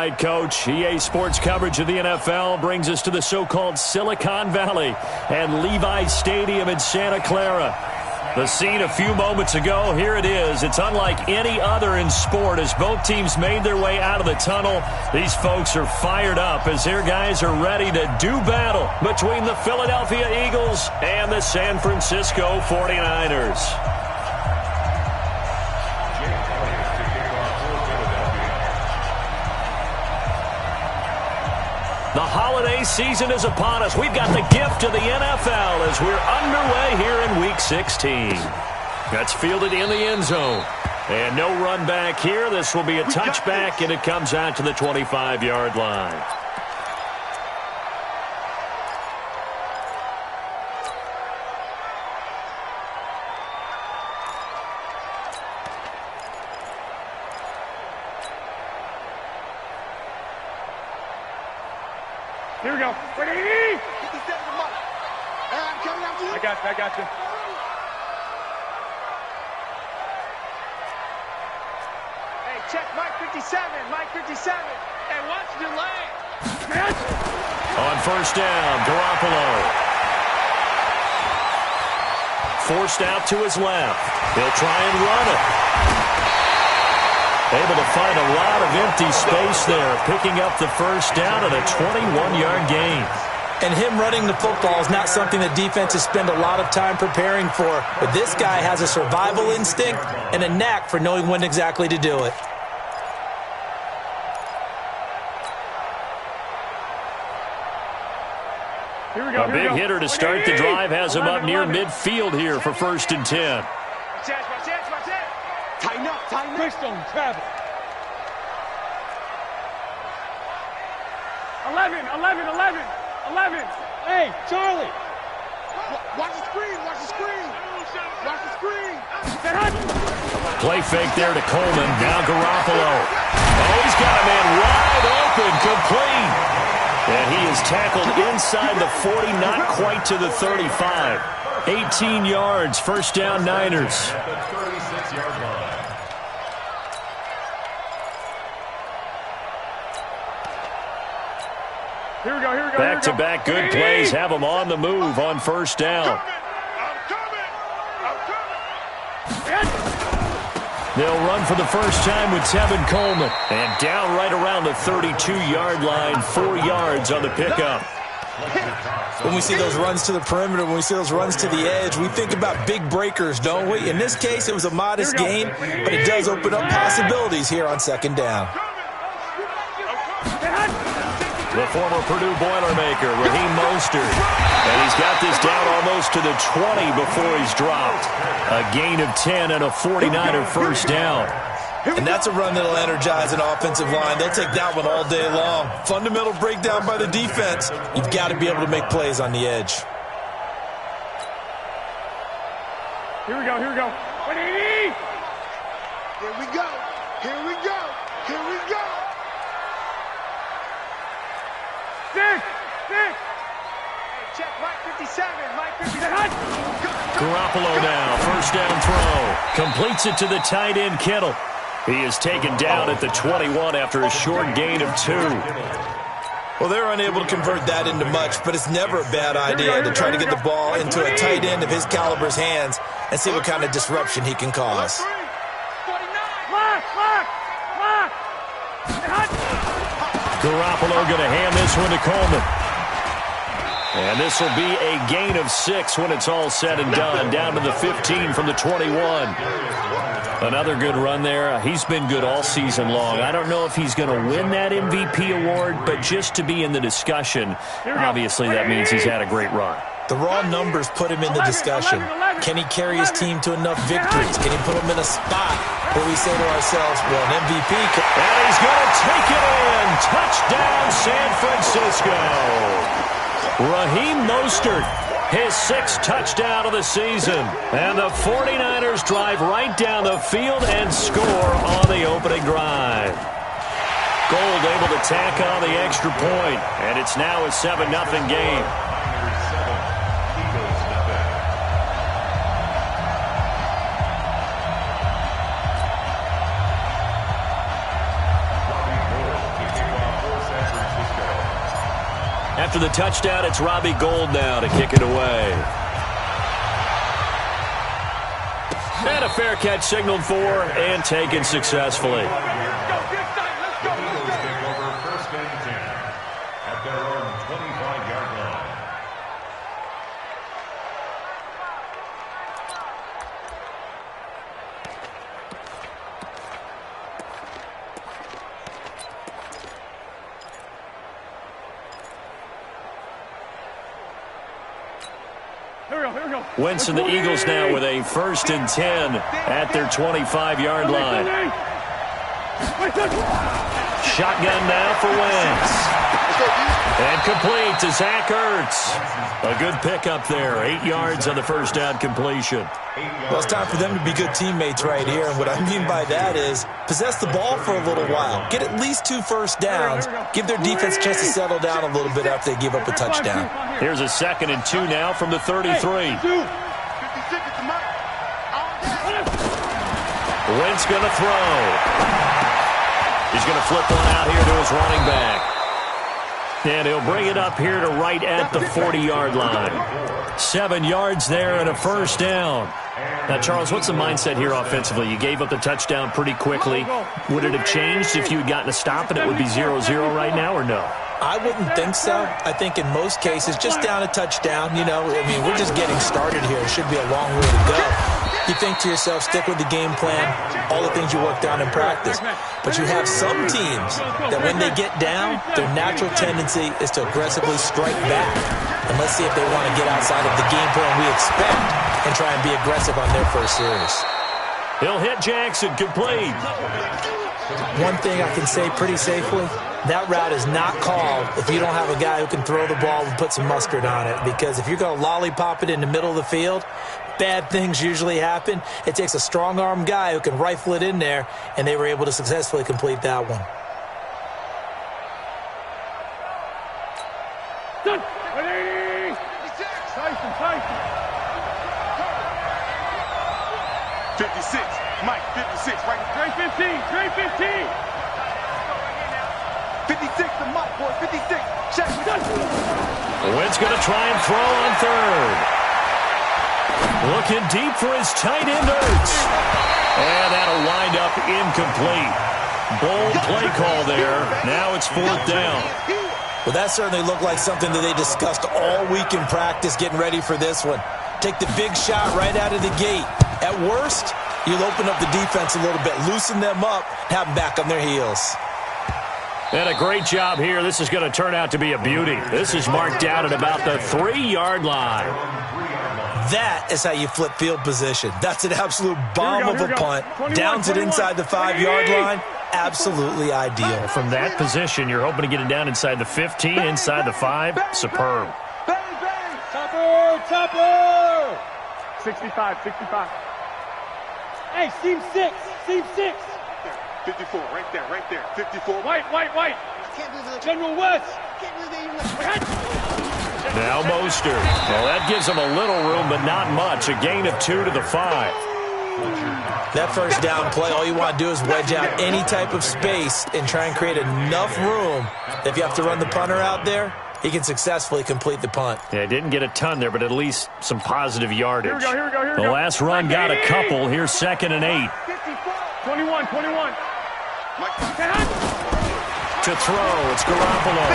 right, Coach. EA Sports coverage of the NFL brings us to the so-called Silicon Valley and Levi Stadium in Santa Clara. The scene a few moments ago, here it is. It's unlike any other in sport as both teams made their way out of the tunnel. These folks are fired up as their guys are ready to do battle between the Philadelphia Eagles and the San Francisco 49ers. The holiday season is upon us. We've got the gift of the NFL as we're underway here in Week 16. That's fielded in the end zone. And no run back here. This will be a touchback, and it comes out to the 25-yard line. Here we go. Ready? I got you. Hey, check Mike 57. Hey, watch your leg. On first down, Garoppolo. Forced out to his left. He'll try and run it. Able to find a lot of empty space there, picking up the first down and a 21-yard gain. And him running the football is not something that defenses spend a lot of time preparing for. But this guy has a survival instinct and a knack for knowing when exactly to do it. A big hitter to start the drive has him up near midfield here for 1st and 10. Tighten up. Bristol, travel. 11. Hey, Charlie. Watch the screen. Play fake there to Coleman. Now Garoppolo. Oh, he's got a man wide open, complete. And he is tackled inside the 40, not quite to the 35. 18 yards, first down Niners. Here we go. Back-to-back good plays have them on the move on first down. I'm coming. They'll run for the first time with Tevin Coleman. And down right around the 32-yard line, 4 yards on the pickup. When we see those runs to the perimeter, when we see those runs to the edge, we think about big breakers, don't we? In this case, it was a modest gain, but it does open up possibilities here on second down. The former Purdue Boilermaker, Raheem Mostert. And he's got this down almost to the 20 before he's dropped. A gain of 10 and a 49er first down. And that's a run that'll energize an offensive line. They'll take that one all day long. Fundamental breakdown by the defense. You've got to be able to make plays on the edge. Here we go. Here we go. Six. Hey, check Mike 57. Garoppolo now, first down throw. Completes it to the tight end, Kittle. He is taken down at the 21 after a short gain of 2. Well, they're unable to convert that into much, but it's never a bad idea to try to get the ball into a tight end of his caliber's hands and see what kind of disruption he can cause. Garoppolo going to hand this one to Coleman. And this will be a gain of 6 when it's all said and done. Down to the 15 from the 21. Another good run there. He's been good all season long. I don't know if he's going to win that MVP award, but just to be in the discussion, obviously that means he's had a great run. The raw numbers put him in the discussion. Can he carry his team to enough victories? Can he put them in a spot where we say to ourselves, well, an MVP could... And he's going to take it in. Touchdown, San Francisco. Raheem Mostert, his 6th touchdown of the season. And the 49ers drive right down the field and score on the opening drive. Gold able to tack on the extra point, and it's now a 7-0 game. After the touchdown, it's Robbie Gould now to kick it away. And a fair catch signaled for and taken successfully. Wentz and the Eagles now with a 1st and 10 at their 25-yard line. Shotgun now for Wentz. And complete to Zach Ertz. A good pickup there. 8 yards on the first down completion. Well, it's time for them to be good teammates right here. And what I mean by that is possess the ball for a little while. Get at least 2 first downs. Give their defense a chance to settle down a little bit after they give up a touchdown. Here's a 2nd and 2 now from the 33. Wentz going to throw. He's going to flip one out here to his running back. And he'll bring it up here to right at the 40-yard line. 7 yards there and a first down. Now, Charles, what's the mindset here offensively? You gave up the touchdown pretty quickly. Would it have changed if you had gotten a stop and it would be 0-0 right now, or no? I wouldn't think so. I think in most cases, just down a touchdown, you know, I mean, we're just getting started here. It should be a long way to go. You think to yourself, stick with the game plan, all the things you worked on in practice. But you have some teams that when they get down, their natural tendency is to aggressively strike back. And let's see if they want to get outside of the game plan we expect and try and be aggressive on their first series. He'll hit Jackson, complete. One thing I can say pretty safely, that route is not called if you don't have a guy who can throw the ball and put some mustard on it. Because if you're going to lollipop it in the middle of the field, bad things usually happen. It takes a strong-arm guy who can rifle it in there, and they were able to successfully complete that one. Done. 180. Tyson. 56. Mike, 56. Right. Trey 15. 56 to Mike, boy. 56. Check. Wentz going to try and throw on 3rd. Looking deep for his tight end, Ertz. And that'll wind up incomplete. Bold play call there. Now it's 4th down. Well, that certainly looked like something that they discussed all week in practice getting ready for this one. Take the big shot right out of the gate. At worst, you'll open up the defense a little bit, loosen them up, have them back on their heels. And a great job here. This is going to turn out to be a beauty. This is marked out at about the 3-yard line. That is how you flip field position. That's an absolute bomb of a punt. Downs it inside the 5-yard line. Absolutely ideal. From that position, you're hoping to get it down inside the 15, inside the 5. Superb. Topper! 65. Hey, seam 6. 54, right there. 54. White. General West. Now Mostert. Well, that gives them a little room, but not much. A gain of 2 to the 5. That first down play, all you want to do is wedge out any type of space and try and create enough room. If you have to run the punter out there, he can successfully complete the punt. Yeah, didn't get a ton there, but at least some positive yardage. Here we go. The last run got a couple. Here's 2nd and 8. 21. To throw, it's Garoppolo.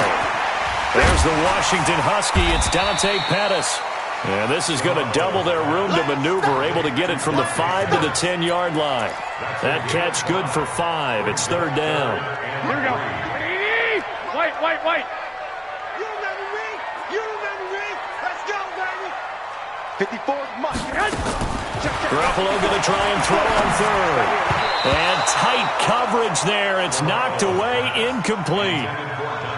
There's the Washington Husky. It's Dante Pettis. And this is going to double their room to maneuver, able to get it from the 5 to the 10-yard line. That catch good for 5. It's 3rd down. Here we go. White. You remember me. Let's go, baby. 54 Mike. Garoppolo going to try and throw on 3rd. And tight coverage there. It's knocked away, incomplete.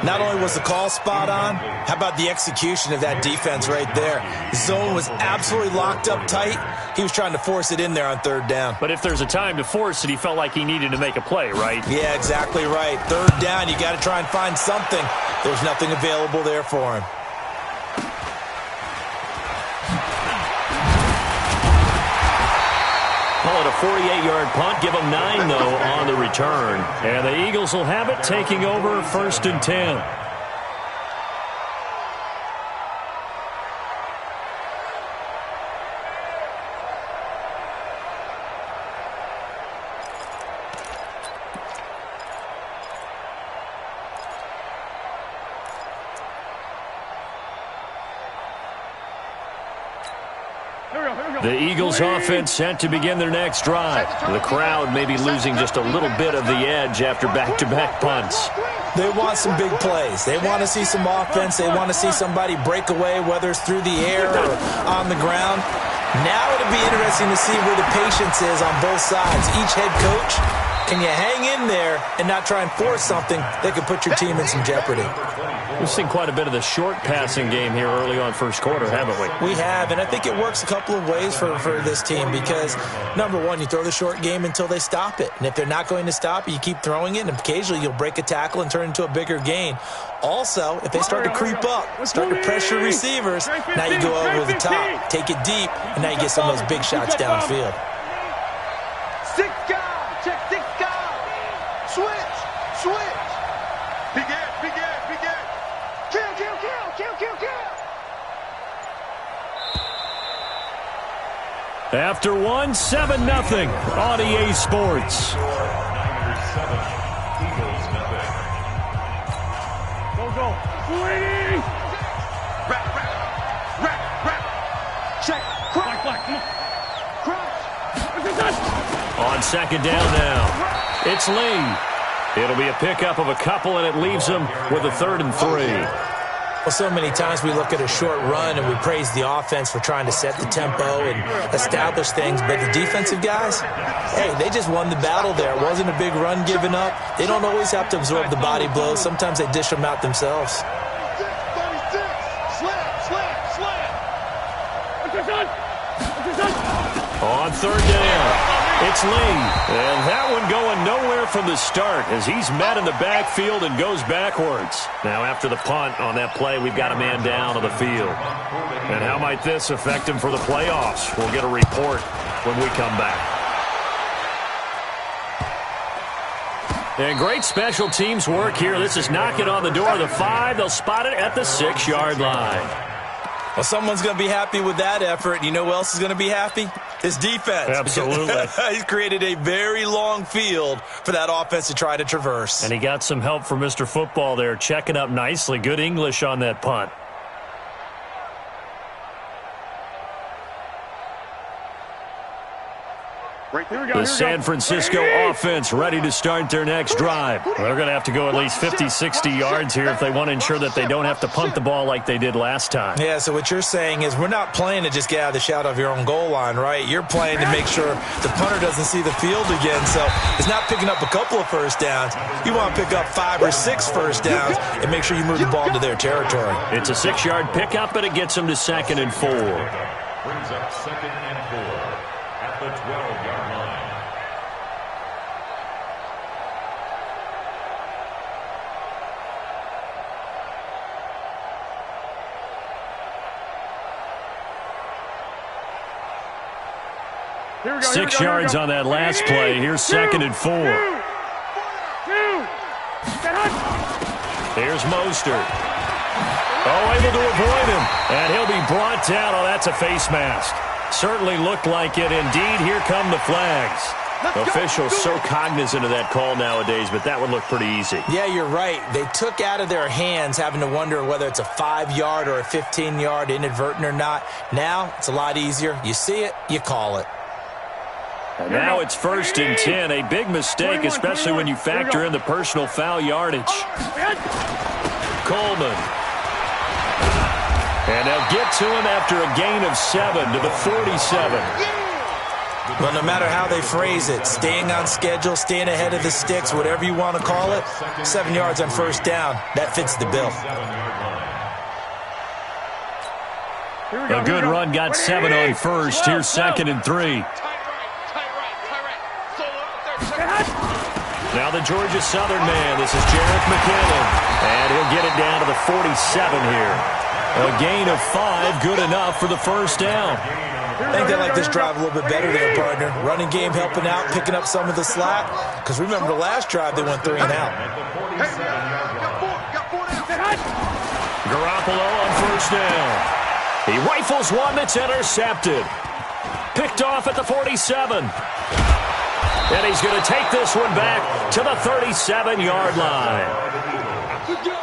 Not only was the call spot on, how about the execution of that defense right there? The zone was absolutely locked up tight. He was trying to force it in there on 3rd down. But if there's a time to force it, he felt like he needed to make a play, right? Yeah, exactly right. 3rd down, you got to try and find something. There's nothing available there for him. Call it a 48-yard punt. Give them 9, though, on the return. And the Eagles will have it, taking over 1st and 10. The Eagles offense set to begin their next drive. The crowd may be losing just a little bit of the edge after back-to-back punts. They want some big plays. They want to see some offense. They want to see somebody break away, whether it's through the air or on the ground. Now it'll be interesting to see where the patience is on both sides. Each head coach, can you hang in there and not try and force something that could put your team in some jeopardy? We've seen quite a bit of the short passing game here early on first quarter, haven't we? We have, and I think it works a couple of ways for this team because, number one, you throw the short game until they stop it. And if they're not going to stop it, you keep throwing it, and occasionally you'll break a tackle and turn it into a bigger gain. Also, if they start to creep up, start to pressure receivers, now you go over the top, take it deep, and now you get some of those big shots downfield. 6 guard, check 6 guard. Switch. Begin. Kill. After one, 7-0 on EA Sports. Go. Swing. Wrap. Check. Black. Come on. Crouch. On second down now, it's Lee. It'll be a pickup of a couple, and it leaves them with a 3rd and 3. Well, so many times we look at a short run and we praise the offense for trying to set the tempo and establish things, but the defensive guys, hey, they just won the battle there. It wasn't a big run given up. They don't always have to absorb the body blows. Sometimes they dish them out themselves. 36, slam. On 3rd down, it's Lee. And that one going nowhere from the start as he's met in the backfield and goes backwards. Now after the punt on that play, we've got a man down on the field. And how might this affect him for the playoffs? We'll get a report when we come back. And great special teams work here. This is knocking on the door of the 5. They'll spot it at the 6-yard line. Well, someone's going to be happy with that effort. You know who else is going to be happy? His defense. Absolutely. He's created a very long field for that offense to try to traverse. And he got some help from Mr. Football there, checking up nicely. Good English on that punt. The San Francisco offense ready to start their next drive. They're going to have to go at least 50, 60 yards here if they want to ensure that they don't have to punt the ball like they did last time. Yeah, so what you're saying is we're not playing to just get out of the shadow of your own goal line, right? You're playing to make sure the punter doesn't see the field again. So it's not picking up a couple of first downs. You want to pick up 5 or 6 first downs and make sure you move the ball into their territory. It's a 6-yard pickup, but it gets them to 2nd and 4. Brings up 2nd and 4 at the 12-yard line. Here we go. 6 yards on that last play. Here's 2nd and 4. Here's Mostert. Oh, able to avoid him. And he'll be brought down. Oh, that's a face mask. Certainly looked like it. Indeed, here come the flags. Officials so cognizant of that call nowadays, but that would look pretty easy. Yeah, you're right. They took out of their hands having to wonder whether it's a 5-yard or a 15-yard inadvertent or not. Now, it's a lot easier. You see it, you call it. And now it's 1st and 10. A big mistake, especially when you factor in the personal foul yardage. Coleman. And they'll get to him after a gain of 7 to the 47. Well, no matter how they phrase it, staying on schedule, staying ahead of the sticks, whatever you want to call it, 7 yards on 1st down, that fits the bill. A good run got 7 on 1st. Here's 2nd and 3. Now the Georgia Southern man. This is Jarek McKinnon. And he'll get it down to the 47 here. A gain of 5, good enough for the 1st down. I think they like this drive a little bit better there, partner. Running game helping out, picking up some of the slack. Because remember the last drive, they went 3 and out. Garoppolo on 1st down. He rifles one that's intercepted. Picked off at the 47. And he's going to take this one back to the 37-yard line.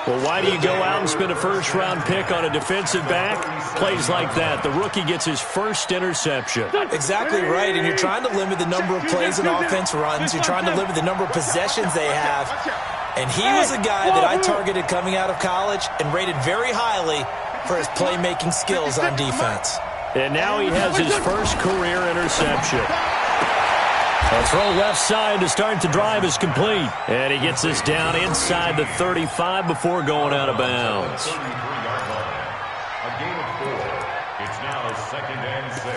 Well, why do you go out and spend a first-round pick on a defensive back? Plays like that. The rookie gets his first interception. Exactly right, and you're trying to limit the number of plays an offense runs. You're trying to limit the number of possessions they have. And he was a guy that I targeted coming out of college and rated very highly for his playmaking skills on defense. And now he has his first career interception. A throw left side to start the drive is complete. And he gets this down inside the 35 before going out of bounds. A gain of 4. It's now 2nd and 6.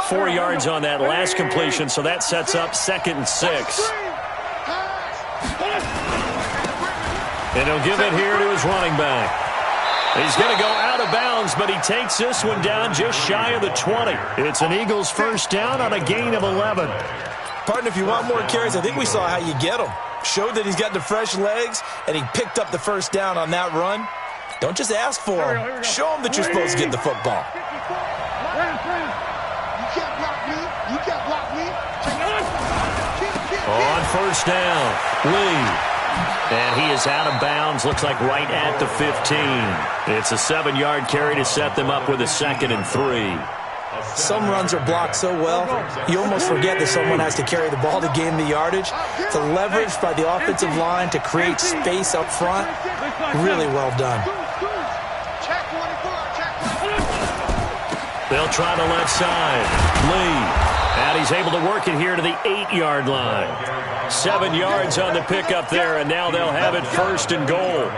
4 yards on that last completion, so that sets up 2nd and 6. And he'll give it here to his running back. He's going to go out of bounds, but he takes this one down just shy of the 20. It's an Eagles first down on a gain of 11. Partner, if you want more carries, I think we saw how you get them. Showed that he's got the fresh legs, and he picked up the first down on that run. Don't just ask for him. Show him that you're supposed to get the football. On first down, Lee. And he is out of bounds, looks like right at the 15. It's a 7-yard carry to set them up with a 2nd and 3. Some runs are blocked so well, you almost forget that someone has to carry the ball to gain the yardage. The leverage by the offensive line to create space up front, really well done. They'll try the left side. Lee. And he's able to work it here to the 8-yard line. 7 yards on the pickup there, and now they'll have it 1st and goal.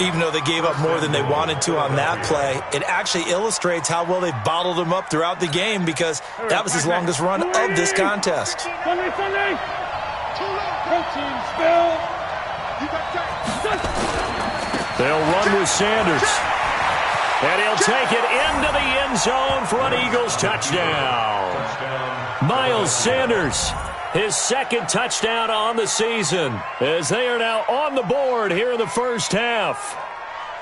Even though they gave up more than they wanted to on that play, it actually illustrates how well they bottled him up throughout the game, because that was his longest run of this contest. They'll run with Sanders. And he'll take it into the end zone for an Eagles touchdown. Miles Sanders, his 2nd touchdown on the season, as they are now on the board here in the first half.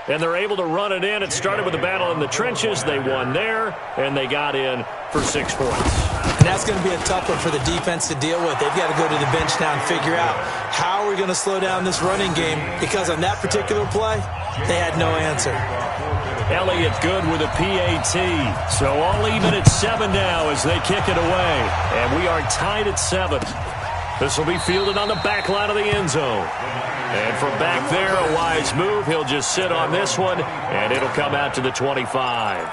And they're able to run it in. It started with a battle in the trenches. They won there, and they got in for 6 points. And that's going to be a tough one for the defense to deal with. They've got to go to the bench now and figure out how are we going to slow down this running game, because on that particular play, they had no answer. Elliott good with a PAT. So all even at 7 now as they kick it away. And we are tied at 7. This will be fielded on the back line of the end zone. And from back there, a wise move. He'll just sit on this one, and it'll come out to the 25.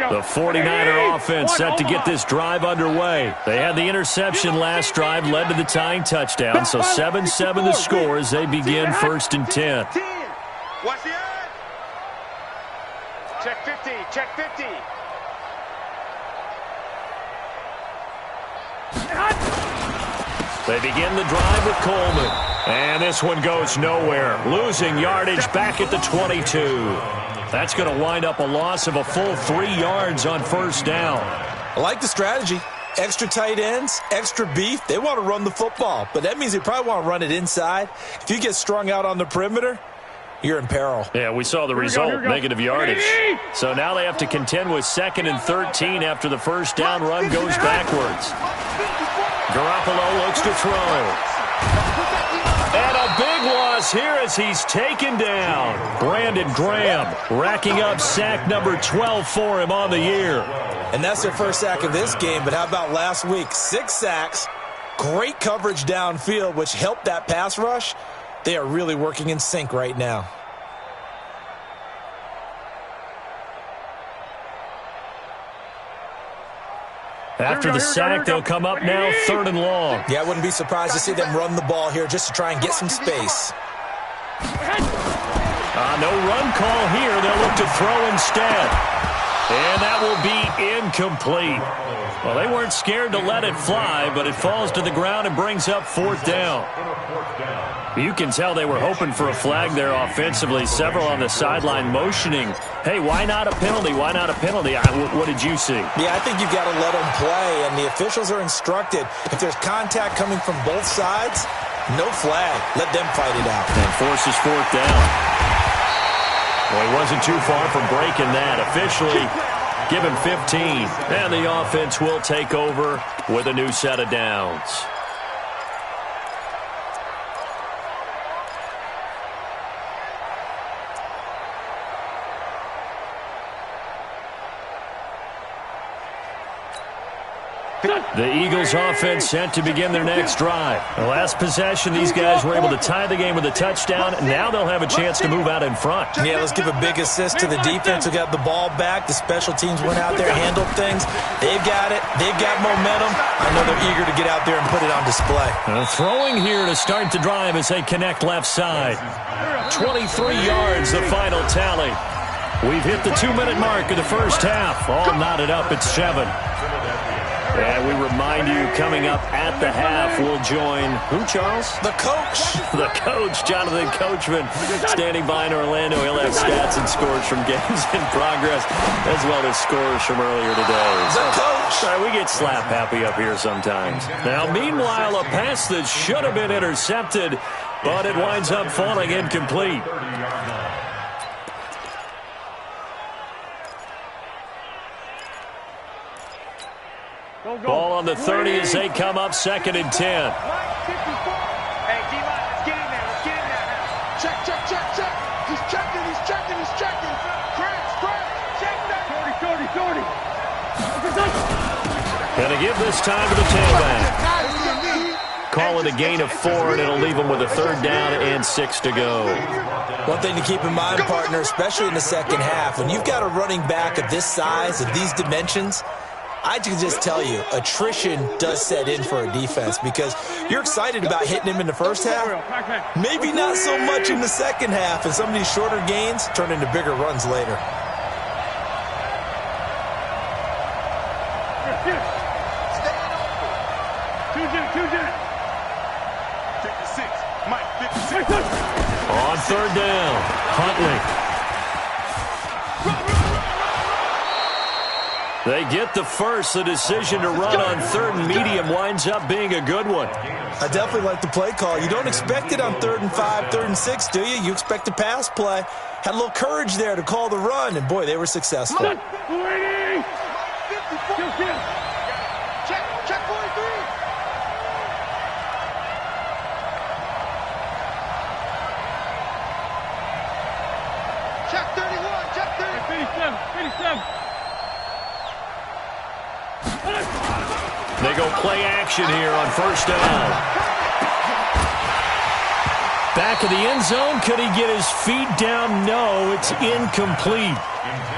The 49er offense set to get this drive underway. They had the interception last drive, led to the tying touchdown. So 7-7 the score as they begin 1st and 10. Watch the eye. Check 50. Check 50. They begin the drive with Coleman. And this one goes nowhere. Losing yardage back at the 22. That's going to wind up a loss of a full 3 yards on first down. I like the strategy. Extra tight ends, extra beef. They want to run the football, but that means they probably want to run it inside. If you get strung out on the perimeter, you're in peril. Yeah, we saw the result, negative yardage. So now they have to contend with 2nd and 13 after the first down run goes backwards. Garoppolo looks to throw. And a big loss here as he's taken down. Brandon Graham racking up sack number 12 for him on the year. And that's their first sack of this game, but how about last week? 6 sacks, great coverage downfield, which helped that pass rush. They are really working in sync right now. After the sack, they'll come up now 3rd and long. Yeah, I wouldn't be surprised to see them run the ball here just to try and get some space. No run call here. They'll look to throw instead. And that will be incomplete. Well, they weren't scared to let it fly, but it falls to the ground and brings up 4th down. You can tell they were hoping for a flag there offensively. Several on the sideline motioning, hey, why not a penalty? Why not a penalty? What did you see? Yeah, I think you've got to let them play, and the officials are instructed. If there's contact coming from both sides, No flag. Let them fight it out. And forces fourth down. Well, he wasn't too far from breaking that. Officially, give him 15. And the offense will take over with a new set of downs. The Eagles offense set to begin their next drive. The last possession, these guys were able to tie the game with a touchdown. Now they'll have a chance to move out in front. Yeah, let's give a big assist to the defense who got the ball back. The special teams went out there, handled things. They've got it. They've got momentum. I know they're eager to get out there and put it on display. Throwing here to start the drive as they connect left side. 23 yards, the final tally. We've hit the 2-minute mark of the first half. All knotted up at 7. And we remind you, coming up at the half, we'll join, who, Charles? The coach. The coach, Jonathan Coachman, standing by in Orlando. He'll have stats and scores from games in progress, as well as scores from earlier today. The coach. We get slap happy up here sometimes. Now, meanwhile, a pass that should have been intercepted, but it winds up falling incomplete. Ball on the 30 as they come up 2nd and 10. Hey, D-line, let's get in there. Let's get in there now. Check, check, check, check. He's checking, he's checking, he's checking. Crash. Check that. 30. Gonna give this time to the tailback. Call it a gain of 4, and it'll leave them with a 3rd down and 6 to go. One thing to keep in mind, partner, especially in the second half, when you've got a running back of this size, of these dimensions, I can just tell you, attrition does set in for a defense because you're excited about hitting him in the first half. Maybe not so much in the second half, and some of these shorter gains turn into bigger runs later. On 3rd down, Huntley. They get the first. The decision to run on 3rd and medium winds up being a good one. I definitely like the play call. You don't expect it on 3rd and 5, 3rd and 6, do you? You expect a pass play. Had a little courage there to call the run, and boy, they were successful. Check 43. Check 31. Check 30. 57. They go play action here on 1st down. Back of the end zone. Could he get his feet down? No, it's incomplete.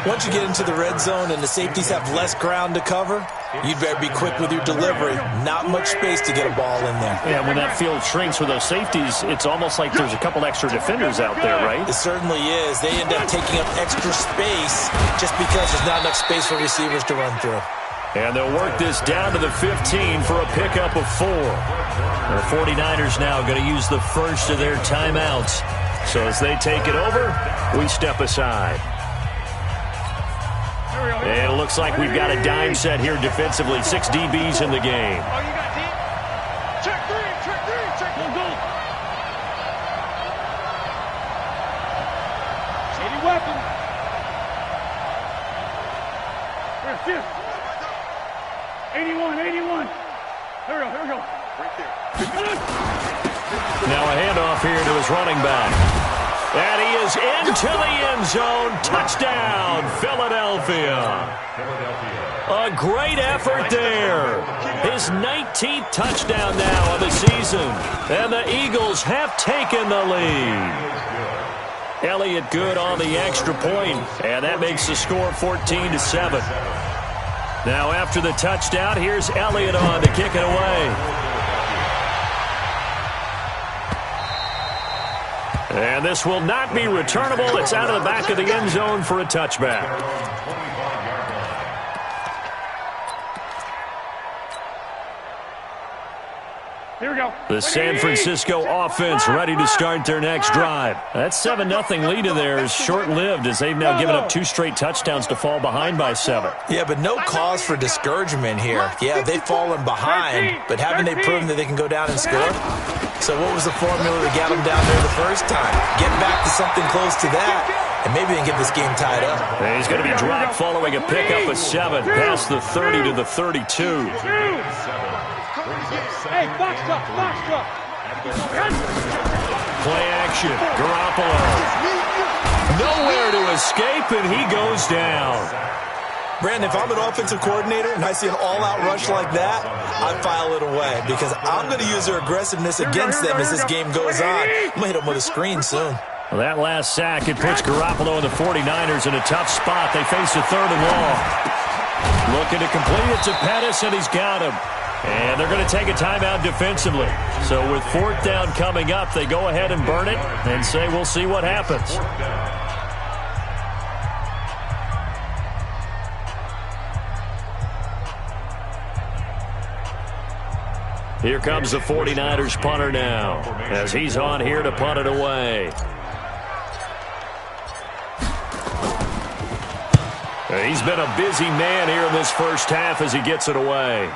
Once you get into the red zone and the safeties have less ground to cover, you'd better be quick with your delivery. Not much space to get a ball in there. Yeah, when that field shrinks with those safeties, it's almost like there's a couple extra defenders out there, right? It certainly is. They end up taking up extra space just because there's not enough space for receivers to run through. And they'll work this down to the 15 for a pickup of 4. The 49ers now going to use the first of their timeouts. So as they take it over, we step aside. And it looks like we've got a dime set here defensively. 6 DBs in the game. Oh, you got deep. Check 3. Check go. Shady weapon. Where's 5th? 81. Here we go. Right there. Now a handoff here to his running back. And he is into the end zone. Touchdown, Philadelphia. A great effort there. His 19th touchdown now of the season. And the Eagles have taken the lead. Elliott good on the extra point, and that makes the score 14-7. Now after the touchdown, here's Elliott on to kick it away. And this will not be returnable. It's out of the back of the end zone for a touchback. Here we go. The San Francisco offense ready to start their next drive. That 7-0 lead of theirs is short-lived as they've now given up 2 straight touchdowns to fall behind by 7. Yeah, but no cause for discouragement here. Yeah, they've fallen behind, but haven't they proven that they can go down and score? So what was the formula that got them down there the first time? Get back to something close to that, and maybe they can get this game tied up. He's going to be dropped following a pickup of 7, past the 30 to the 32. Hey, box truck, box truck. Play action. Garoppolo. Nowhere to escape, and he goes down. Brandon, if I'm an offensive coordinator and I see an all-out rush like that, I file it away because I'm going to use their aggressiveness against them as this game goes on. I'm going to hit them with a screen soon. Well, that last sack, it puts Garoppolo and the 49ers in a tough spot. They face a 3rd and long. Looking to complete it to Pettis, and he's got him. And they're going to take a timeout defensively. So with 4th down coming up, they go ahead and burn it and say we'll see what happens. Here comes the 49ers punter now as he's on here to punt it away. He's been a busy man here in this first half as he gets it away.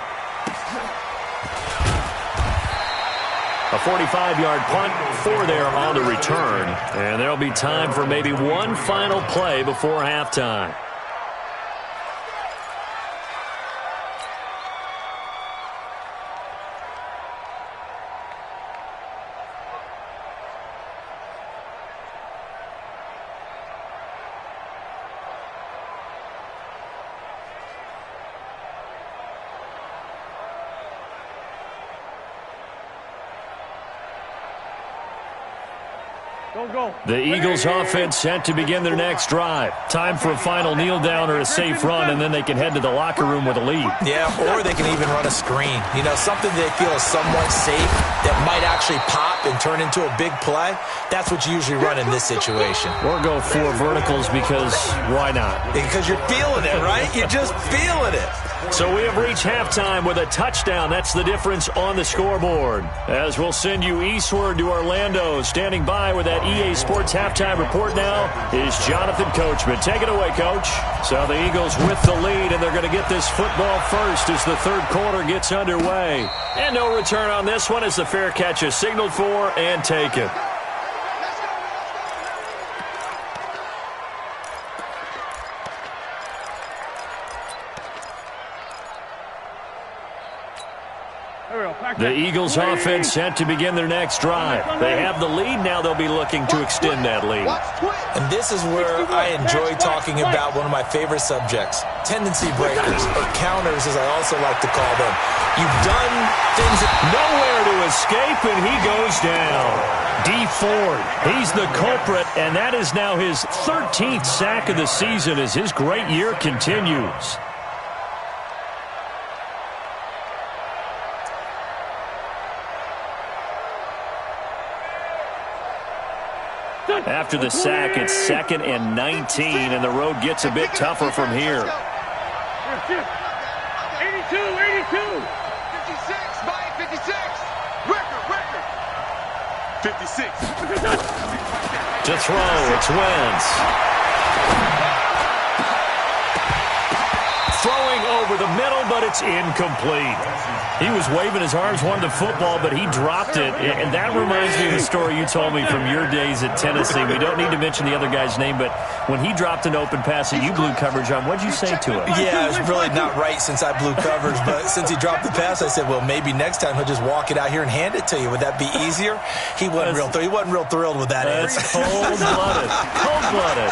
A 45-yard punt, 4 there on the return. And there'll be time for maybe one final play before halftime. The Eagles offense set to begin their next drive. Time for a final kneel down or a safe run, and then they can head to the locker room with a lead. Yeah, or they can even run a screen. You know, something they feel is somewhat safe that might actually pop and turn into a big play. That's what you usually run in this situation. Or go 4 verticals because why not? Because you're feeling it, right? You're just feeling it. So we have reached halftime with a touchdown. That's the difference on the scoreboard. As we'll send you eastward to Orlando. Standing by with that EA Sports halftime report now is Jonathan Coachman. Take it away, Coach. So the Eagles with the lead, and they're going to get this football first as the 3rd quarter gets underway. And no return on this one as the fair catch is signaled for and taken. The Eagles offense set to begin their next drive. They have the lead. Now they'll be looking to extend that lead. And this is where I enjoy talking about one of my favorite subjects, tendency breakers, or counters as I also like to call them. You've done things that nowhere to escape, and he goes down. D. Ford, he's the culprit, and that is now his 13th sack of the season as his great year continues. After the sack, it's 2nd and 19, and the road gets a bit tougher from here. 82, 82. 56, Mike, 56. Record. 56. To throw, it's Wentz. Throwing over the middle, but it's incomplete. He was waving his arms, wanted the football, but he dropped it. And that reminds me of the story you told me from your days at Tennessee. We don't need to mention the other guy's name, but when he dropped an open pass and you blew coverage on, what'd you say to him? Yeah, it was really not right since I blew coverage, but since he dropped the pass, I said, well, maybe next time he'll just walk it out here and hand it to you. Would that be easier? He wasn't real thrilled with that answer. That's cold-blooded. Cold-blooded.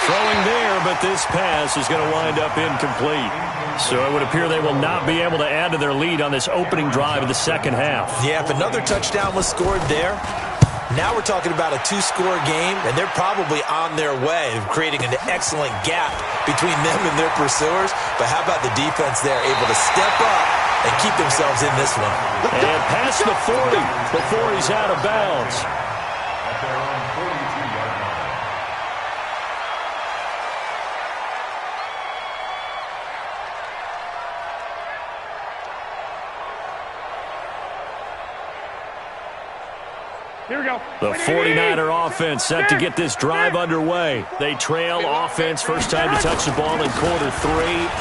Throwing there, but this pass is going to wind up incomplete. So it would appear they will not be able to add to their lead on this opening drive of the second half. Yeah, if another touchdown was scored there, now we're talking about a 2-score game, and they're probably on their way of creating an excellent gap between them and their pursuers. But how about the defense there, able to step up and keep themselves in this one? And past the 40 before he's out of bounds. Here we go. The 49er offense set to get this drive underway. They trail offense, first time to touch the ball in quarter 3,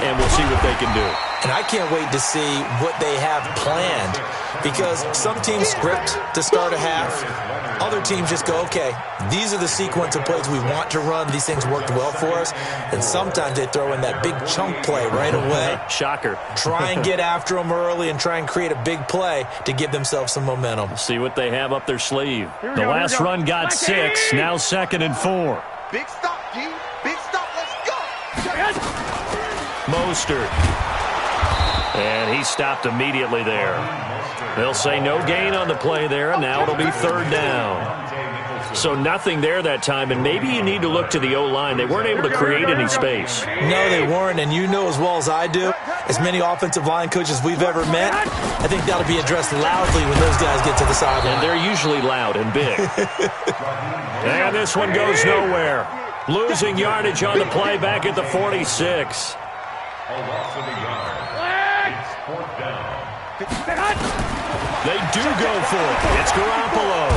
and we'll see what they can do. And I can't wait to see what they have planned, because some teams script to start a half. Other teams just go, okay, these are the sequence of plays we want to run. These things worked well for us. And sometimes they throw in that big chunk play right away. Shocker. Try and get after them early and try and create a big play to give themselves some momentum. See what they have up their sleeve. The last run got 6, now 2nd and 4. Big stop, G. Big stop. Let's go. Mostert. And he stopped immediately there. They'll say no gain on the play there, and now it'll be 3rd down. So nothing there that time, and maybe you need to look to the O-line. They weren't able to create any space. No, they weren't, and you know as well as I do, as many offensive line coaches we've ever met, I think that'll be addressed loudly when those guys get to the sideline. And they're usually loud and big. And this one goes nowhere. Losing yardage on the play back at the 46. A loss of a yard. It's 4th down. They do go for it. It's Garoppolo.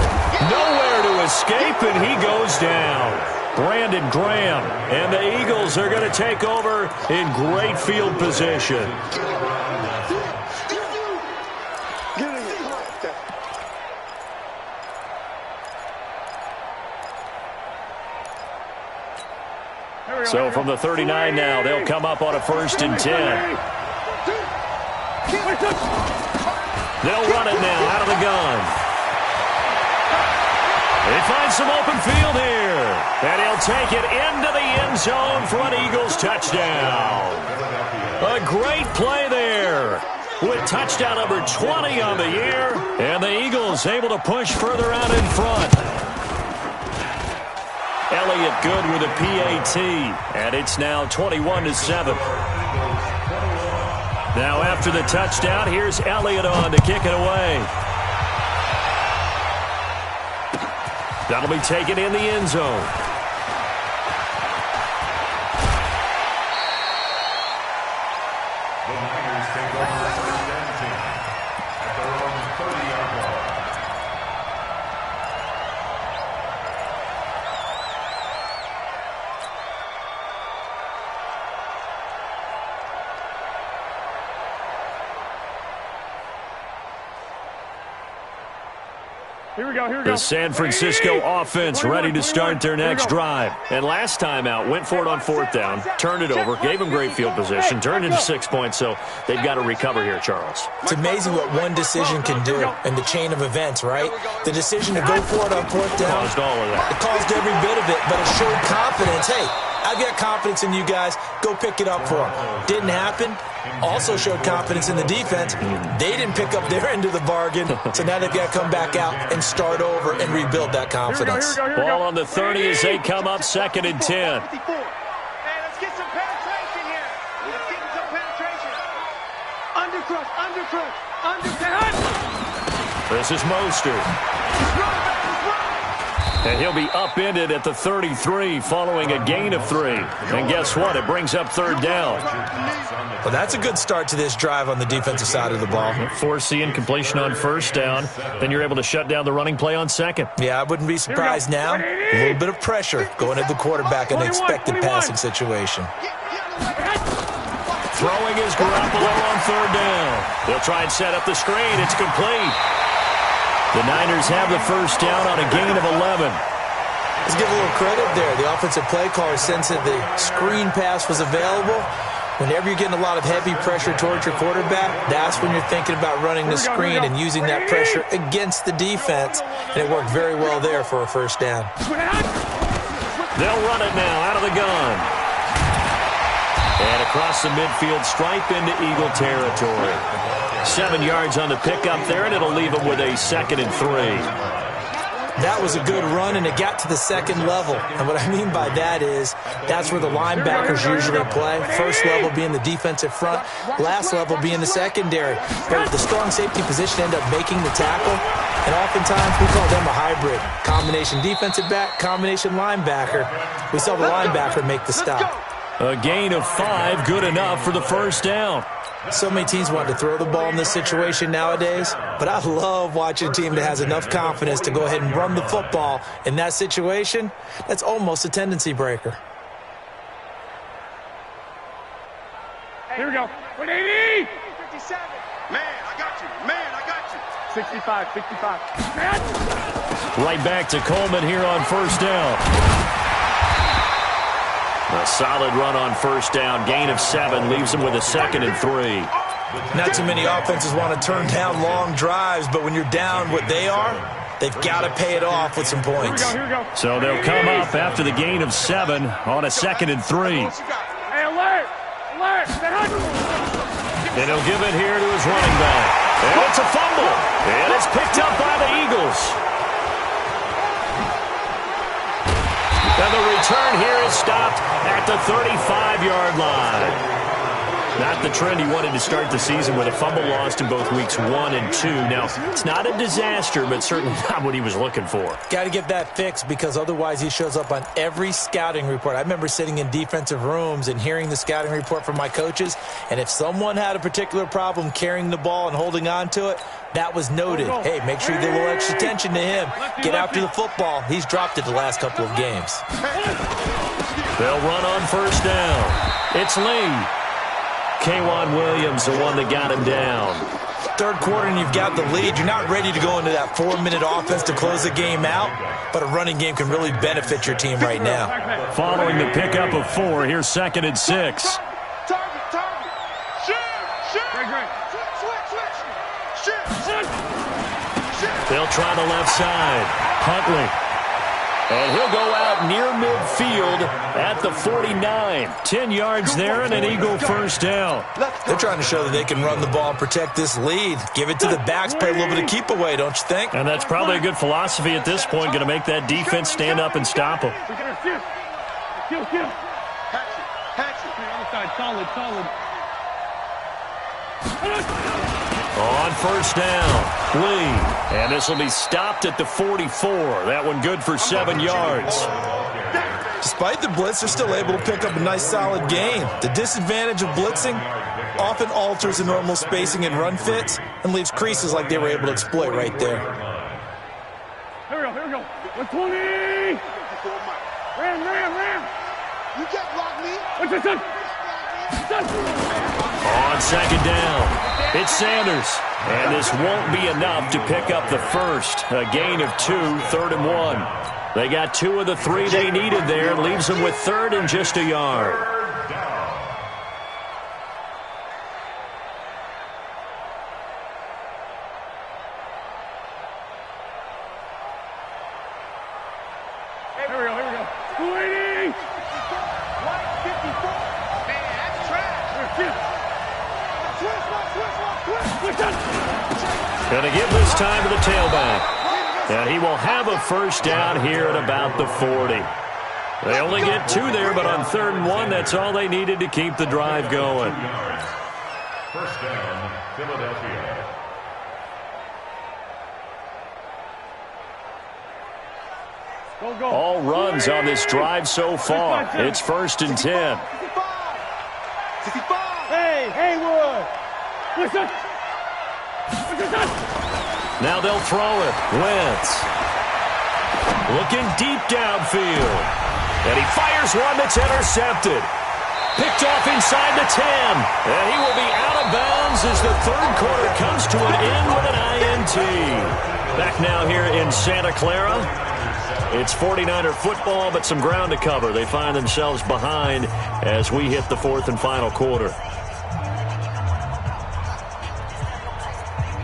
Nowhere to escape, and he goes down. Brandon Graham. And the Eagles are going to take over in great field position. So from the 39 now, they'll come up on a 1st and 10. They'll run it now out of the gun. They find some open field here. And he'll take it into the end zone for an Eagles touchdown. A great play there with touchdown number 20 on the year. And the Eagles able to push further out in front. Elliott good with a PAT. And it's now 21-7. Now after the touchdown, here's Elliott on to kick it away. That'll be taken in the end zone. The Niners take over 1st and 10 at their own 30-yard line. Here we go, here we go. The San Francisco offense ready to start their next drive. And last time out, went for it on 4th down, turned it over, gave them great field position, turned into 6 points, so they've got to recover here, Charles. It's amazing what one decision can do in the chain of events, right? The decision to go for it on 4th down. Caused all of that. It caused every bit of it, but it showed confidence. Hey, I've got confidence in you guys. Go pick it up for them. Didn't happen. Also showed confidence in the defense. They didn't pick up their end of the bargain, so now they've got to come back out and start over and rebuild that confidence. Ball on the 30 as they come up 2nd and 10. Hey, let's get some penetration here. Let's get some penetration. Undercrush. This is Mostert. And he'll be upended at the 33 following a gain of 3. And guess what? It brings up 3rd down. Well, that's a good start to this drive on the defensive side of the ball. Forcing completion on 1st down. Then you're able to shut down the running play on 2nd. Yeah, I wouldn't be surprised now. A little bit of pressure going at the quarterback in an expected passing situation. Throwing is Garoppolo on 3rd down. They'll try and set up the screen. It's complete. The Niners have the 1st down on a gain of 11. Let's give a little credit there. The offensive play caller sensed that the screen pass was available. Whenever you're getting a lot of heavy pressure towards your quarterback, that's when you're thinking about running the screen and using that pressure against the defense. And it worked very well there for a 1st down. They'll run it now out of the gun. And across the midfield stripe into Eagle territory. 7 yards on the pickup there, and it'll leave them with a 2nd and 3. That was a good run, and it got to the 2nd level. And what I mean by that is that's where the linebackers usually play. First level being the defensive front, last level being the secondary. But the strong safety position ended up making the tackle, and oftentimes we call them a hybrid. Combination defensive back, combination linebacker. We saw the linebacker make the stop. A gain of 5, good enough for the first down. So many teams want to throw the ball in this situation nowadays, but I love watching a team that has enough confidence to go ahead and run the football in that situation. That's almost a tendency breaker. Here we go. 180. 57. Man, I got you. Man, I got you. 65, 65. Man. Right back to Coleman here on first down. A solid run on first down. Gain of 7 leaves him with a 2nd and 3. Not too many offenses want to turn down long drives, but when you're down what they are, they've got to pay it off with some points. Here we go. So they'll come up after the gain of 7 on a 2nd and 3. Hey, alert! Alert! And he'll give it here to his running back. And it's a fumble. And it's picked up by the Eagles. And the return here is stopped at the 35-yard line. Not the trend he wanted to start the season with a fumble lost in both weeks 1 and 2. Now, it's not a disaster, but certainly not what he was looking for. Got to get that fixed because otherwise he shows up on every scouting report. I remember sitting in defensive rooms and hearing the scouting report from my coaches, and if someone had a particular problem carrying the ball and holding on to it, that was noted. Hey, make sure you give a little extra attention to him. Get after the football. He's dropped it the last couple of games. They'll run on first down. It's Lee. K'Wan Williams, the one that got him down. Third quarter and you've got the lead. You're not ready to go into that 4-minute offense to close the game out, but a running game can really benefit your team right now. Following the pickup of 4, here's 2nd and 6. Target, target. Shoot. Great. Shoot. They'll try the left side. Huntley. And he'll go out near midfield at the 49. 10 yards there and an Eagle first down. They're trying to show that they can run the ball and protect this lead. Give it to the backs, play a little bit of keep away, don't you think? And that's probably a good philosophy at this point, going to make that defense stand up and stop them. Kill. Hatchet. Other side, solid. On first down, Lee. And this will be stopped at the 44. That one good for 7 yards. Despite the blitz, they're still able to pick up a nice solid gain. The disadvantage of blitzing often alters the normal spacing and run fits and leaves creases like they were able to exploit right there. Here we go. 120. Ram. You can't block me. What's this? On second down, it's Sanders. And this won't be enough to pick up the first. A gain of 2, 3rd and 1. They got 2 of the 3 they needed there. Leaves them with 3rd and just a yard. Here we go. 280. 154. Man, that's trash. Going to give this time to the tailback. And he will have a first down here at about the 40. They only get 2 there, but on 3rd and 1, that's all they needed to keep the drive going. First down, Philadelphia. Go. All runs on this drive so far. It's 1st and 10. 65. Hey, Haywood. Listen. Now they'll throw it. Wentz. Looking deep downfield. And he fires one that's intercepted. Picked off inside the 10. And he will be out of bounds as the 3rd quarter comes to an end with an INT. Back now here in Santa Clara. It's 49er football, but some ground to cover. They find themselves behind as we hit the 4th and final quarter.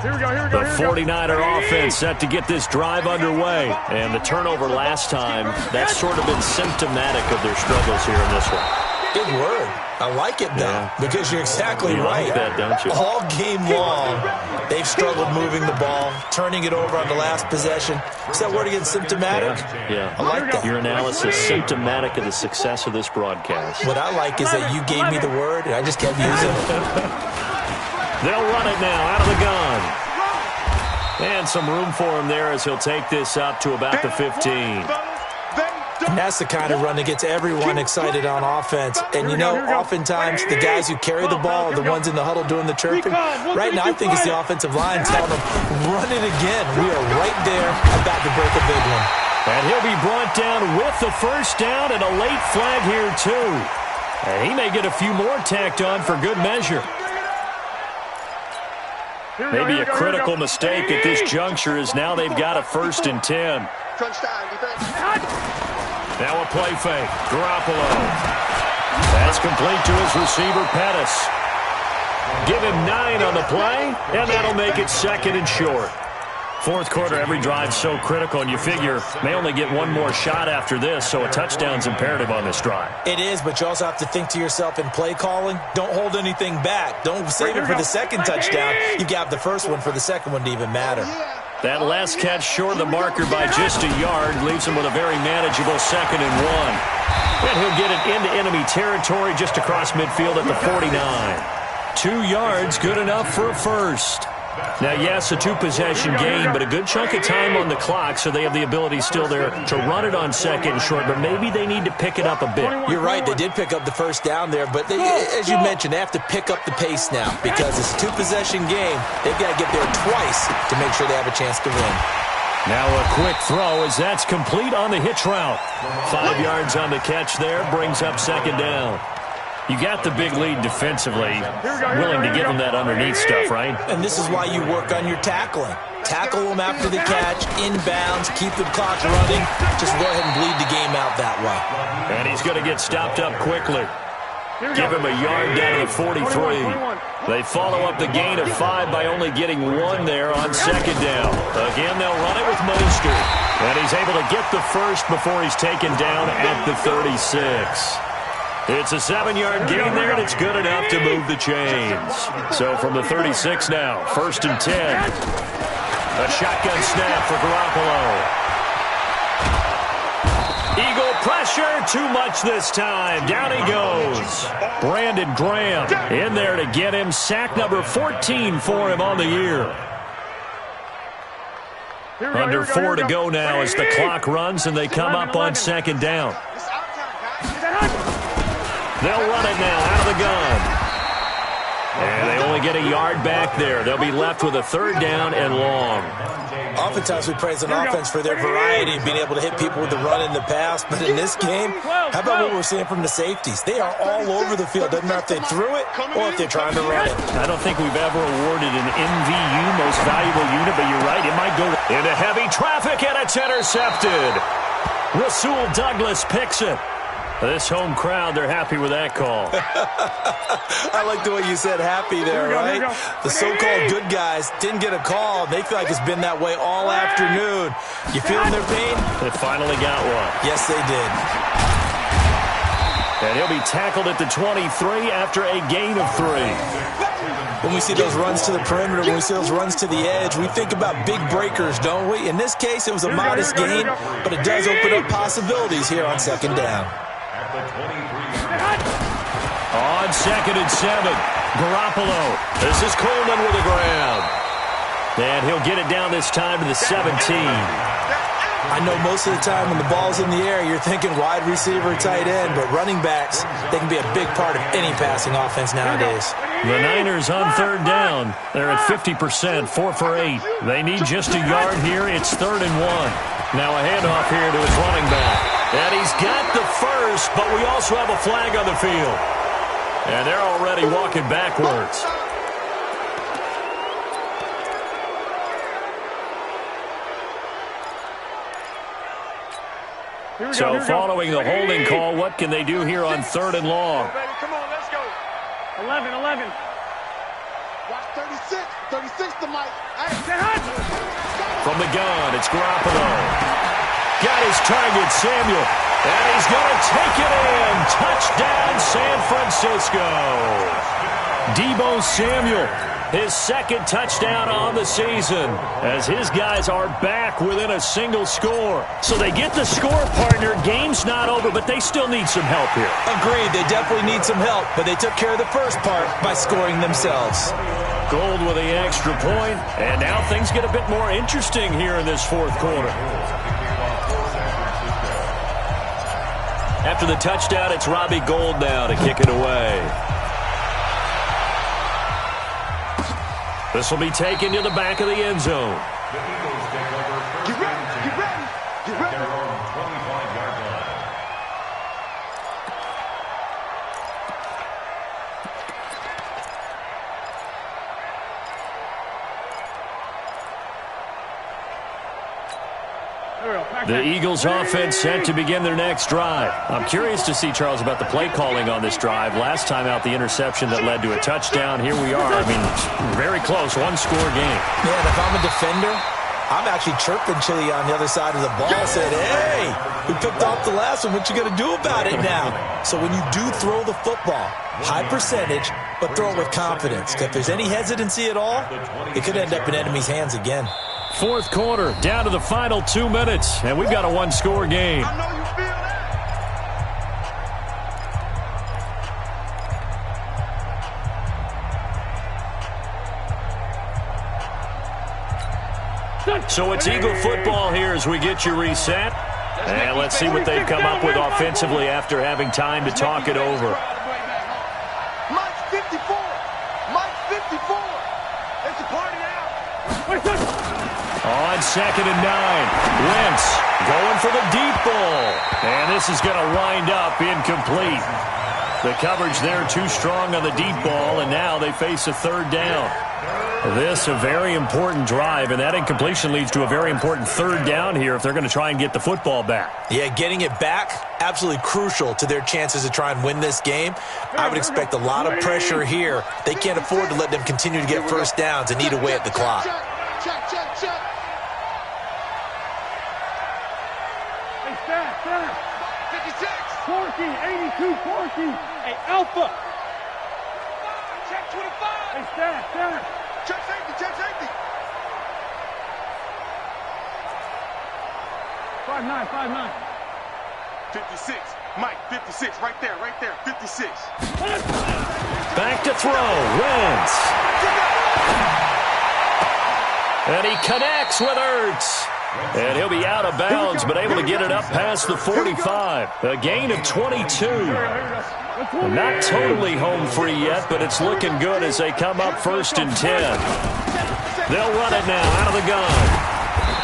Here we go. The 49er offense set to get this drive underway. And the turnover last time, that's sort of been symptomatic of their struggles here in this one. Big word. I like it, though, because you're exactly right. Like that, don't you? All game long, they've struggled moving the ball, turning it over on the last possession. Is that word again, symptomatic? Yeah. I like that. Your analysis, symptomatic of the success of this broadcast. What I like is that you gave me the word, and I just kept using it. They'll run it now out of the gun. And some room for him there as he'll take this up to about the 15. And that's the kind of run that gets everyone excited on offense. And, you know, oftentimes the guys who carry the ball are the ones in the huddle doing the chirping. Right now, I think it's the offensive line telling them, run it again. We are right there about to break a big one. And he'll be brought down with the first down and a late flag here, too. And he may get a few more tacked on for good measure. Maybe a critical mistake at this juncture is now they've got a 1st and 10. Now a play fake. Garoppolo. That's complete to his receiver, Pettis. Give him 9 on the play, and that'll make it 2nd and short. Fourth quarter, every drive's so critical, and you figure may only get one more shot after this, so a touchdown's imperative on this drive. It is, but you also have to think to yourself in play calling, don't hold anything back. Don't save it for the second touchdown. You got the first one for the second one to even matter. That last catch short of the marker by just a yard leaves him with a very manageable 2nd and 1. And he'll get it into enemy territory just across midfield at the 49. 2 yards, good enough for a first. Now, yes, a 2-possession game, but a good chunk of time on the clock, so they have the ability still there to run it on 2nd and short, but maybe they need to pick it up a bit. You're right, they did pick up the first down there, but they, as you mentioned, they have to pick up the pace now because it's a 2-possession game. They've got to get there twice to make sure they have a chance to win. Now a quick throw as that's complete on the hitch route. 5 yards on the catch there, brings up 2nd down. You got the big lead defensively, willing to give them that underneath stuff, right? And this is why you work on your tackling. Tackle them after the catch, inbounds, keep the clock running. Just go ahead and bleed the game out that way. And he's going to get stopped up quickly. Give him a yard down to the 43. They follow up the gain of 5 by only getting 1 there on 2nd down. Again, they'll run it with Mostert. And he's able to get the first before he's taken down at the 36. It's a 7-yard gain there, and it's good enough to move the chains. So from the 36 now, 1st and 10. A shotgun snap for Garoppolo. Eagle pressure, too much this time. Down he goes. Brandon Graham in there to get him. Sack number 14 for him on the year. Under 4 to go now as the clock runs, and they come up on 2nd down. They'll run it now out of the gun. And they only get a yard back there. They'll be left with a 3rd down and long. Oftentimes we praise an offense for their variety of being able to hit people with the run and the pass. But in this game, how about what we're seeing from the safeties? They are all over the field. Doesn't matter if they threw it or if they're trying to run it. I don't think we've ever awarded an MVU, most valuable unit, but you're right. It might go into heavy traffic, and it's intercepted. Rasul Douglas picks it. This home crowd, they're happy with that call. I like the way you said happy there, right? The so-called good guys didn't get a call. They feel like it's been that way all afternoon. You feeling their pain? They finally got one. Yes, they did. And he'll be tackled at the 23 after a gain of 3. When we see those runs to the perimeter, when we see those runs to the edge, we think about big breakers, don't we? In this case, it was a modest gain, but it does open up possibilities here on 2nd down. On 2nd and 7, Garoppolo. This is Coleman with the ground. And he'll get it down this time to the 17. I know most of the time when the ball's in the air, you're thinking wide receiver, tight end, but running backs, they can be a big part of any passing offense nowadays. The Niners on 3rd down. They're at 50%, 4 for 8. They need just a yard here. It's 3rd and 1. Now a handoff here to his running back. And he's got the first, but we also have a flag on the field. And they're already walking backwards. So following the holding call, what can they do here on 3rd and long? Come on, let's go. 11. Watch 36 to Mike. From the gun, it's Garoppolo. Got his target, Samuel. And he's going to take it in. Touchdown, San Francisco. Deebo Samuel, his 2nd touchdown on the season, as his guys are back within a single score. So they get the score, partner. Game's not over, but they still need some help here. Agreed. They definitely need some help, but they took care of the first part by scoring themselves. Gold with the extra point, and now things get a bit more interesting here in this 4th quarter. After the touchdown, it's Robbie Gould now to kick it away. This will be taken to the back of the end zone. The Eagles take over first Get ready, get ready, get ready. their own 25-yard line. The Eagles offense set to begin their next drive. I'm curious to see, Charles, about the play calling on this drive. Last time out, the interception that led to a touchdown. Here we are. I mean, very close, one-score game. Man, if I'm a defender, I'm actually chirping Chili on the other side of the ball, saying, hey, we picked off the last one. What you going to do about it now? So when you do throw the football, high percentage, but throw it with confidence. If there's any hesitancy at all, it could end up in enemy's hands again. Fourth quarter, down to the final 2 minutes, and we've got a one-score game. I know you feel that. So it's Eagle football here as we get you reset. And let's see what they've come up with offensively after having time to talk it over. Mike's 54. Mike's 54. It's a party now. On 2nd and 9, Wentz going for the deep ball. And this is going to wind up incomplete. The coverage there too strong on the deep ball, and now they face a third down. This a very important drive, and that incompletion leads to a very important third down here if they're going to try and get the football back. Yeah, getting it back, absolutely crucial to their chances to try and win this game. I would expect a lot of pressure here. They can't afford to let them continue to get first downs and eat away at the clock. Check. Hey, center. 56. Porky, 82, Porky. Hey, Alpha. Check 25. Hey, center. Check safety. 5'9". 56. Mike, 56. Right there. 56. Back to throw. Wentz. And he connects with Ertz. And he'll be out of bounds, but able to get it up past the 45. A gain of 22. Not totally home free yet, but it's looking good as they come up 1st and 10. They'll run it now out of the gun.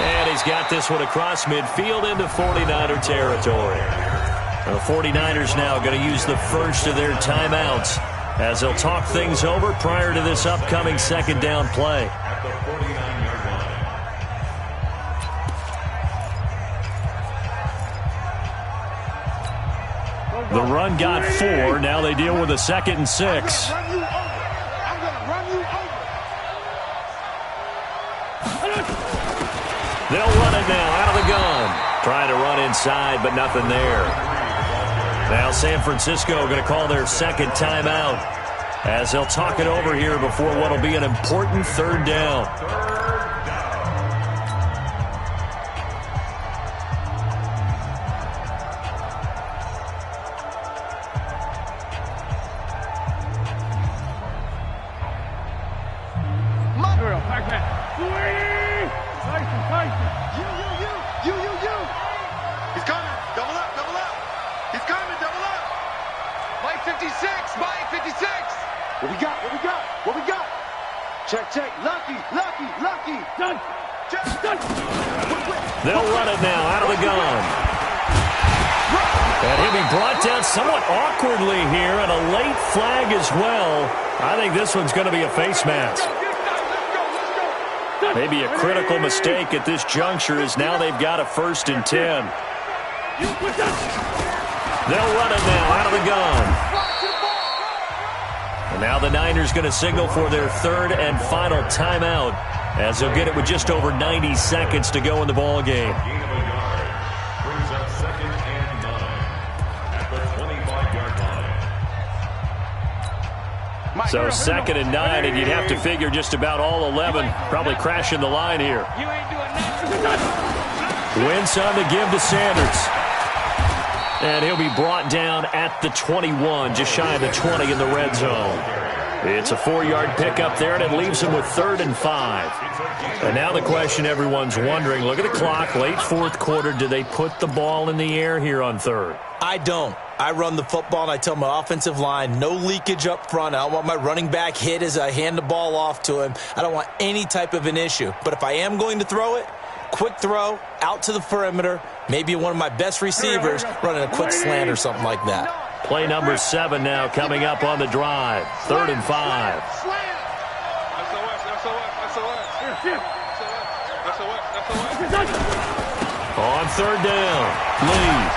And he's got this one across midfield into 49er territory. The 49ers now going to use the first of their timeouts as they'll talk things over prior to this upcoming second down play. At the 49-yard line. The run got 4. Now they deal with a 2nd and 6. I'm gonna run you over. They'll run it now out of the gun. Trying to run inside, but nothing there. Now San Francisco going to call their second timeout as they'll talk it over here before what will be an important third down. He's coming. Double up. He's coming. Double up. Mike 56. Mike 56. What we got? Check. Lucky. Done. They'll run it now out of the gun. And he'll be brought down somewhat awkwardly here, and a late flag as well. I think this one's going to be a face mask. Maybe a critical mistake at this juncture as now they've got a 1st and 10. They'll run it now out of the gun. And now the Niners going to signal for their third and final timeout as they'll get it with just over 90 seconds to go in the ball game. Gain of a yard brings up 2nd and 9 at the 25-yard line. So 2nd and 9, and you'd have to figure just about all 11 probably crashing the line here. Wentz on the give to Sanders. And he'll be brought down at the 21, just shy of the 20 in the red zone. It's a 4-yard pickup there, and it leaves him with 3rd and 5. And now the question everyone's wondering, look at the clock, late fourth quarter, do they put the ball in the air here on 3rd? I don't. I run the football, and I tell my offensive line, no leakage up front. I don't want my running back hit as I hand the ball off to him. I don't want any type of an issue. But if I am going to throw it, quick throw, out to the perimeter, maybe one of my best receivers running a quick slant or something like that. Play number 7 now coming up on the drive. 3rd and 5. On 3rd down, Lee.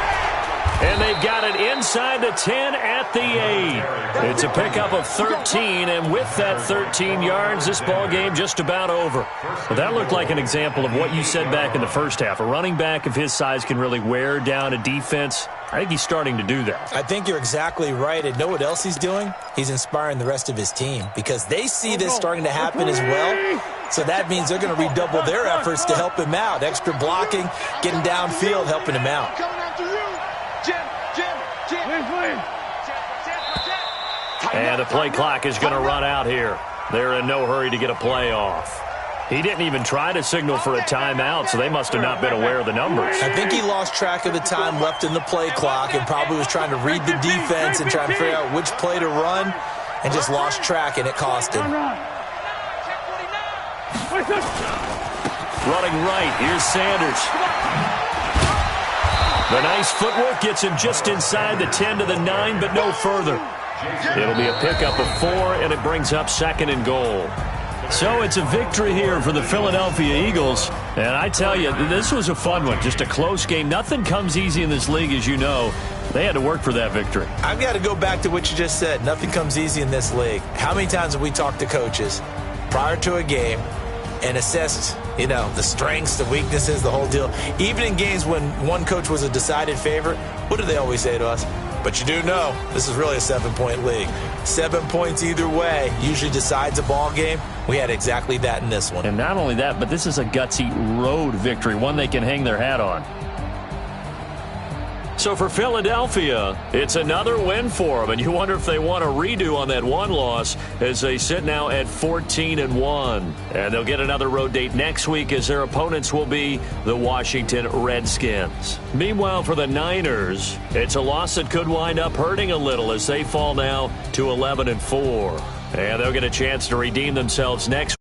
And they've got it inside the 10 at the 8. It's a pickup of 13, and with that 13 yards, this ball game just about over. Well, that looked like an example of what you said back in the first half. A running back of his size can really wear down a defense. I think he's starting to do that. I think you're exactly right. And know what else he's doing? He's inspiring the rest of his team because they see this starting to happen as well. So that means they're going to redouble their efforts to help him out. Extra blocking, getting downfield, helping him out. And the play clock is going to run out here. They're in no hurry to get a play off. He didn't even try to signal for a timeout, so they must have not been aware of the numbers. I think he lost track of the time left in the play clock and probably was trying to read the defense and trying to figure out which play to run and just lost track, and it cost him. Running right, here's Sanders. The nice footwork gets him just inside the 10 to the 9, but no further. It'll be a pickup of 4, and it brings up 2nd and goal. So it's a victory here for the Philadelphia Eagles. And I tell you, this was a fun one. Just a close game. Nothing comes easy in this league, as you know. They had to work for that victory. I've got to go back to what you just said. Nothing comes easy in this league. How many times have we talked to coaches prior to a game and assessed, the strengths, the weaknesses, the whole deal? Even in games when one coach was a decided favorite, what do they always say to us? But you do know this is really a 7-point league. 7 points either way usually decides a ball game. We had exactly that in this one. And not only that, but this is a gutsy road victory, one they can hang their hat on. So for Philadelphia, it's another win for them, and you wonder if they want a redo on that one loss as they sit now at 14-1. And they'll get another road date next week as their opponents will be the Washington Redskins. Meanwhile, for the Niners, it's a loss that could wind up hurting a little as they fall now to 11-4. And they'll get a chance to redeem themselves next